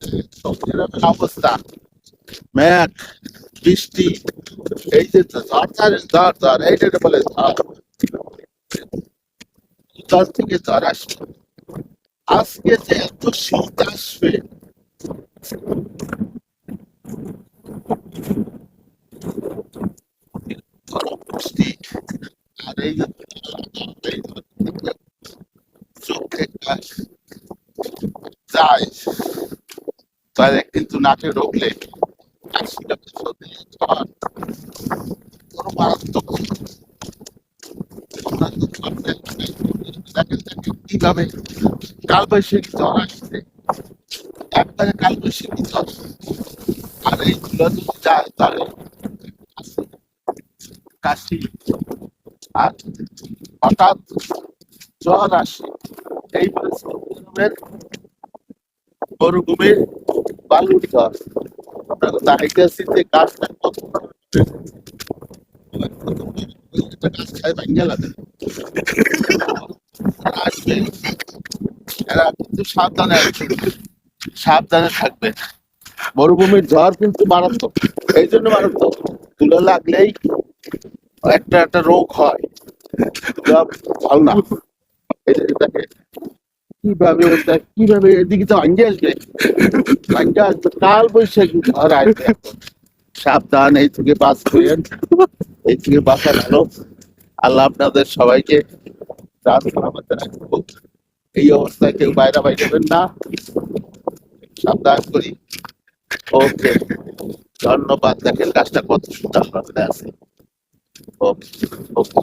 এরকম অবস্থা, মেঘ, বৃষ্টি, এই যে ঝড় এইটা বলে ঝড়, ঝড় থেকে ঝড় আসবে। আজকে যে এত শীত আসবে, গরম বৃষ্টি, আর এই যে চোখে যায়, তাহলে কিন্তু নাকে ঢুকলে কাশিটা সর্দি ঝড় বড় মারাত্মক। দেখেন কিভাবে কালবৈশাখী ঝড় আসছে, একবারে কালবৈশাখী ঝড়। আর এইগুলো যদি যায় তাহলে কাশি, আর হঠাৎ জ্বর আসে। এইবারে সৌদি মরুভূমির বালুর ঝড়, দাঁড়াইতেছি যে গাছটা কত গাছ খায় ভাঙ্গে লাগে আসবে। এরা কিন্তু সাবধানে আছে, সাবধানে থাকবে। মরুভূমির ঝড় কিন্তু মারাত্মক, এই জন্য মারাত্মক, তুলে লাগলেই একটা একটা রোগ হয়, ভালো না। এটাকে কিভাবে কিভাবে এদিকে তো ভাঙ্গে আসবে, ভাঙ্গে আসবে, কাল বৈশাখী ঝড় আসবে। সাবধান, এই থেকে বাঁচবেন, এই থেকে বাঁচা ভালো। আল্লাহ আপনাদের সবাইকে রাখবো। এই অবস্থায় কেউ বাইরে বাইরেবেন না, সাবধান করি। ওকে, ধন্যবাদ। দেখেন গাছটা কত সুন্দর ভাবে আছে। ওকে, ওকে,